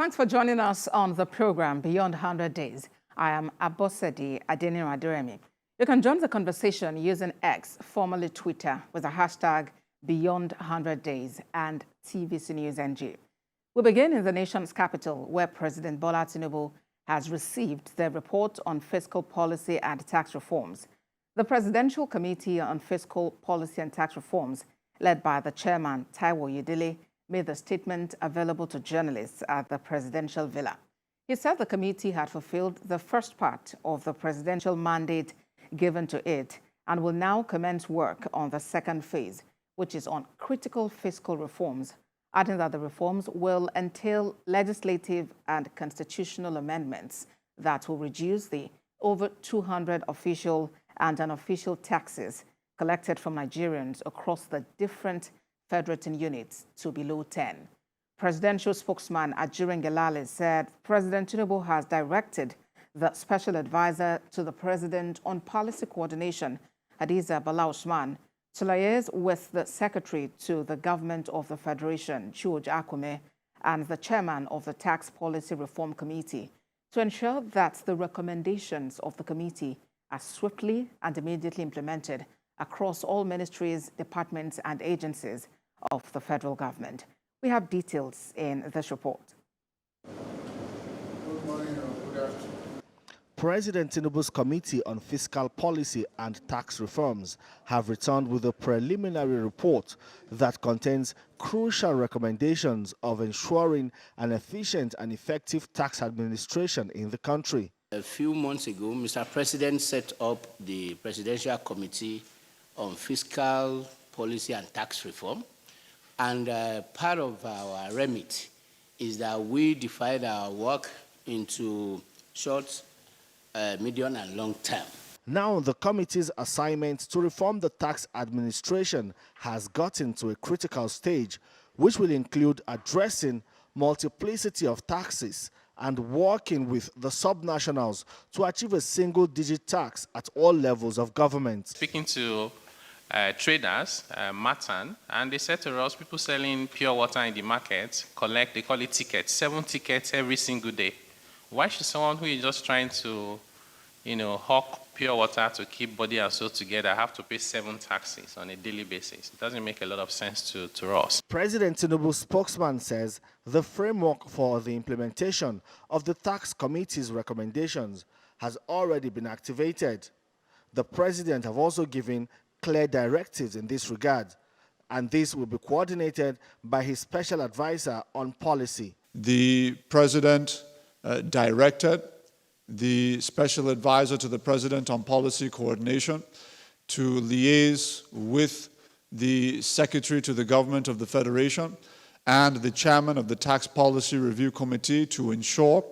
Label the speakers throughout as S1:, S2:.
S1: Thanks for joining us on the program Beyond 100 Days. I am Abosedi Adeniran. You can join the conversation using X, formerly Twitter, with the hashtag Beyond 100 Days and TVC News NG. We begin in the nation's capital, where President Bola Tinubu has received the report on fiscal policy and tax reforms. The Presidential Committee on Fiscal Policy and Tax Reforms, led by the chairman, Taiwo Yedele, made the statement available to journalists at the presidential villa. He said the committee had fulfilled the first part of the presidential mandate given to it and will now commence work on the second phase, which is on critical fiscal reforms, adding that the reforms will entail legislative and constitutional amendments that will reduce the over 200 official and unofficial taxes collected from Nigerians across the different federating units to below 10. Presidential spokesman Ajirin Gelale said President Tinubu has directed the special advisor to the president on policy coordination, Hadiza Bala Usman, to liaise with the secretary to the government of the Federation, George Akume, and the chairman of the Tax Policy Reform Committee to ensure that the recommendations of the committee are swiftly and immediately implemented across all ministries, departments, and agencies of the federal government. We have details in this report.
S2: Good morning or good afternoon.
S3: President Tinubu's Committee on Fiscal Policy and Tax Reforms have returned with a preliminary report that contains crucial recommendations of ensuring an efficient and effective tax administration in the country.
S4: A few months ago, Mr. President set up the Presidential Committee on Fiscal Policy and Tax Reform. And part of our remit is that we divide our work into short, medium, and long term.
S3: Now, the committee's assignment to reform the tax administration has gotten to a critical stage, which will include addressing multiplicity of taxes and working with the subnationals to achieve a single-digit tax at all levels of government.
S5: Speaking to traders, Matan, and they said to us, people selling pure water in the market they call it tickets, 7 tickets every single day. Why should someone who is just trying to, hawk pure water to keep body and soul together have to pay 7 taxes on a daily basis? It doesn't make a lot of sense to us.
S3: President Tinubu's spokesman says the framework for the implementation of the tax committee's recommendations has already been activated. The president have also given clear directives in this regard, and this will be coordinated by his special advisor on policy.
S2: The president directed the special advisor to the president on policy coordination to liaise with the secretary to the government of the Federation and the chairman of the Tax Policy Review Committee to ensure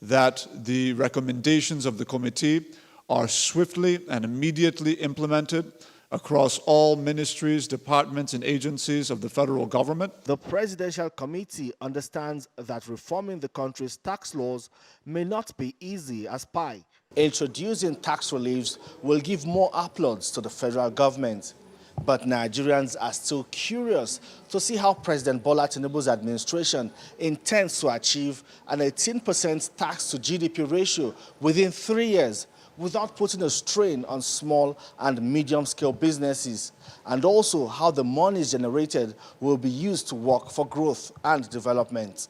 S2: that the recommendations of the committee are swiftly and immediately implemented across all ministries, departments, and agencies of the federal government.
S3: The Presidential Committee understands that reforming the country's tax laws may not be easy as pie. Introducing tax reliefs will give more applause to the federal government. But Nigerians are still curious to see how President Bola Tinubu's administration intends to achieve an 18% tax to GDP ratio within 3 years, without putting a strain on small and medium-scale businesses, and also how the monies generated will be used to work for growth and development.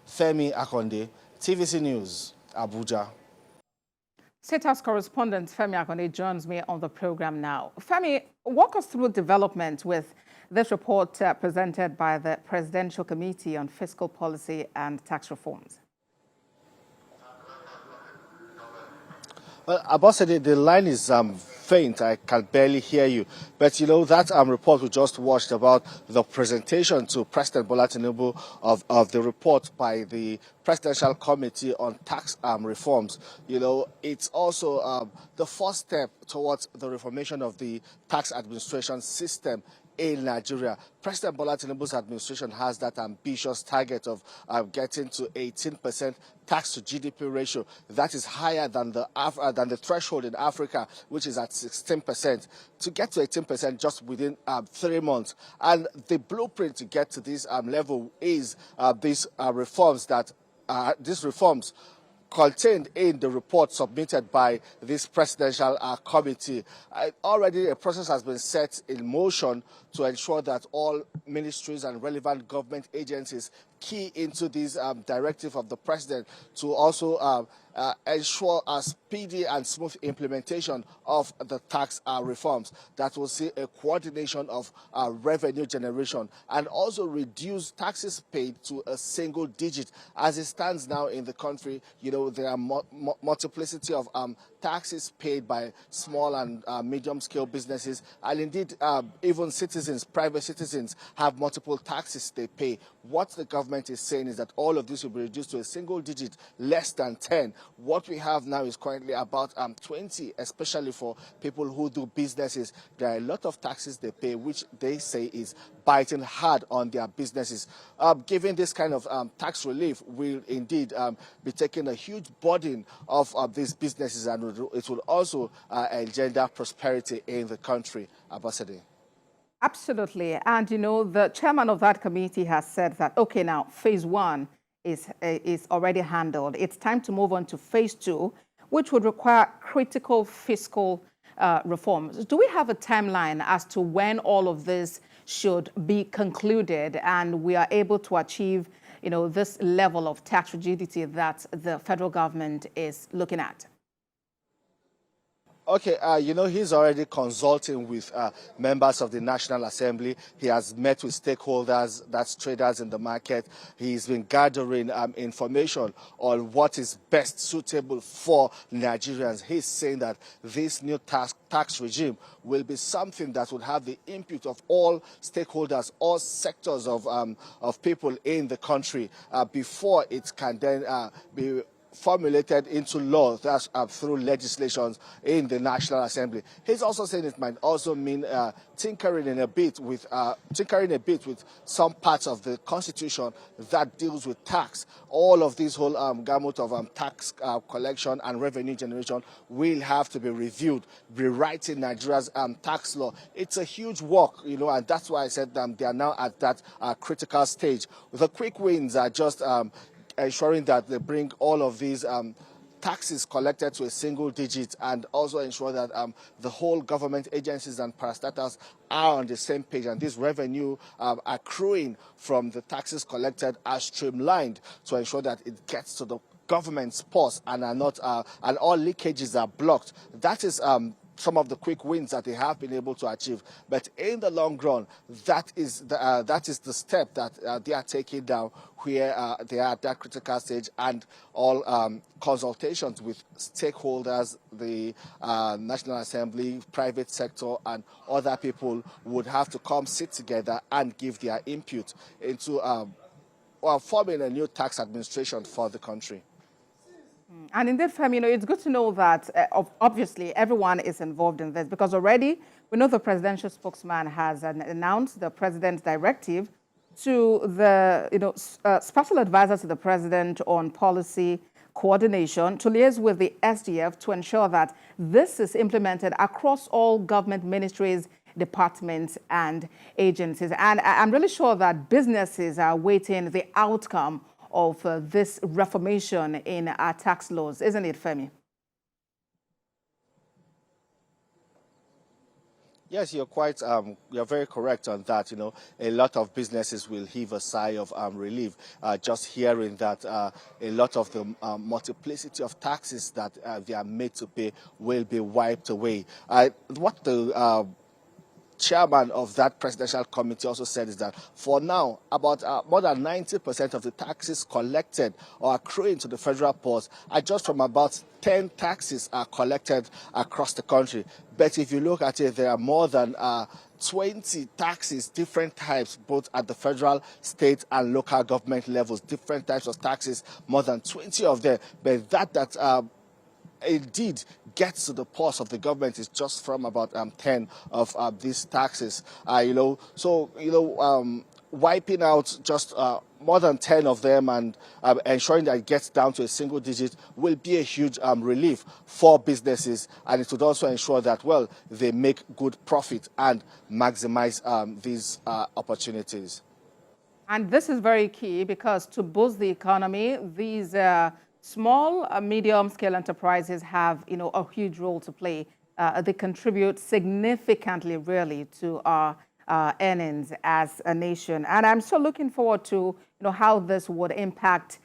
S3: Femi Akonde, TVC News, Abuja.
S1: State House correspondent Femi Akonde joins me on the program now. Femi, walk us through development with this report presented by the Presidential Committee on Fiscal Policy and Tax Reforms.
S3: Well, Abosede, the line is faint. I can barely hear you. But, that report we just watched about the presentation to President Bola Tinubu of the report by the Presidential Committee on Tax Reforms, it's also the first step towards the reformation of the tax administration system in Nigeria. President Bola Tinubu's administration has that ambitious target of getting to 18% tax to GDP ratio. That is higher than the threshold in Africa, which is at 16%. To get to 18% just within 3 months. And the blueprint to get to this level is these reforms contained in the report submitted by this presidential committee. Already a process has been set in motion to ensure that all ministries and relevant government agencies key into this directive of the president to also ensure a speedy and smooth implementation of the tax reforms that will see a coordination of revenue generation and also reduce taxes paid to a single digit. As it stands now in the country, you know, there are multiplicity of taxes paid by small and medium-scale businesses, and indeed even citizens, private citizens, have multiple taxes they pay. What the government is saying is that all of this will be reduced to a single digit, less than 10. What we have now is currently about 20, especially for people who do businesses. There are a lot of taxes they pay, which they say is biting hard on their businesses. Giving this kind of tax relief will indeed be taking a huge burden of these businesses, and it will also engender prosperity in the country. Ambassador.
S1: Absolutely. And, you know, the chairman of that committee has said that, okay, now phase 1 is already handled. It's time to move on to phase 2, which would require critical fiscal reforms. Do we have a timeline as to when all of this should be concluded and we are able to achieve, you know, this level of tax rigidity that the federal government is looking at?
S3: Okay, you know, he's already consulting with members of the National Assembly. He has met with stakeholders, that's traders in the market. He's been gathering information on what is best suitable for Nigerians. He's saying that this new tax regime will be something that would have the input of all stakeholders, all sectors of people in the country before it can then be formulated into law, that's through legislations in the National Assembly. He's also saying it might also mean tinkering a bit with some parts of the Constitution that deals with tax. All of this whole gamut of tax collection and revenue generation will have to be reviewed, rewriting Nigeria's tax law. It's a huge work, you know, and that's why I said they are now at that critical stage. The quick wins are just ensuring that they bring all of these taxes collected to a single digit, and also ensure that the whole government agencies and parastatals are on the same page, and this revenue accruing from the taxes collected are streamlined to ensure that it gets to the government's purse and are not and all leakages are blocked. That is some of the quick wins that they have been able to achieve. But in the long run, that is the step that they are taking down, where they are at that critical stage, and all consultations with stakeholders, the National Assembly, private sector, and other people would have to come sit together and give their input into forming a new tax administration for the country.
S1: And indeed, Femi, you know, it's good to know that obviously everyone is involved in this, because already we know the presidential spokesman has announced the president's directive to the, you know, special advisor to the president on policy coordination to liaise with the SDF to ensure that this is implemented across all government ministries, departments, and agencies. And I'm really sure that businesses are waiting the outcome of this reformation in our tax laws, isn't it, Femi?
S3: Yes, you're very correct on that. You know, a lot of businesses will heave a sigh of relief just hearing that a lot of the multiplicity of taxes that they are made to pay will be wiped away. What the chairman of that presidential committee also said is that for now, about more than 90% of the taxes collected or accruing to the federal purse are just from about 10 taxes are collected across the country. But if you look at it, there are more than 20 taxes, different types, both at the federal, state, and local government levels, different types of taxes, more than 20 of them. But that indeed gets to the purse of the government is just from about 10 of these taxes. Wiping out just more than 10 of them and ensuring that it gets down to a single digit will be a huge relief for businesses, and it would also ensure that, well, they make good profit and maximize these opportunities.
S1: And this is very key because to boost the economy, these small, medium-scale enterprises have, a huge role to play. They contribute significantly, really, to our earnings as a nation. And I'm so looking forward to, how this would impact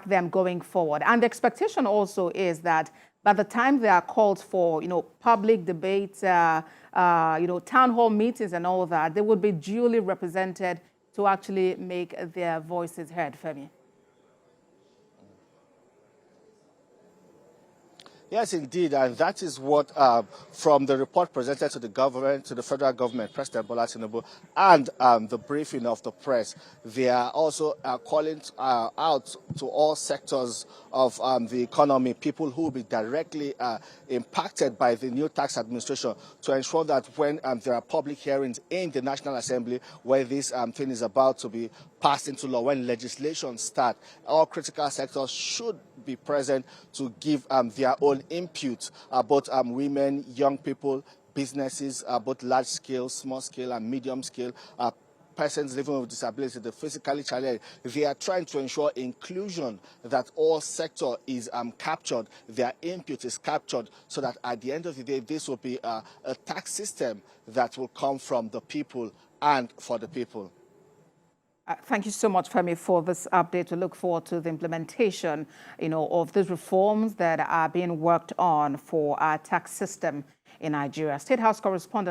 S1: them going forward. And the expectation also is that by the time they are called for, public debates, town hall meetings and all that, they would be duly represented to actually make their voices heard, Femi.
S3: Yes, indeed, and that is what, from the report presented to the government, to the federal government, President Bola Tinubu, and the briefing of the press, they are also calling out to all sectors of the economy, people who will be directly impacted by the new tax administration, to ensure that when there are public hearings in the National Assembly, where this thing is about to be passed into law, when legislation starts, all critical sectors should be present to give their own input, both women, young people, businesses, both large scale, small scale and medium scale, persons living with disability, the physically challenged. They are trying to ensure inclusion, that all sector is captured, their input is captured, so that at the end of the day, this will be a tax system that will come from the people and for the people.
S1: Thank you so much, Femi, for this update. We look forward to the implementation, of these reforms that are being worked on for our tax system in Nigeria. State House correspondent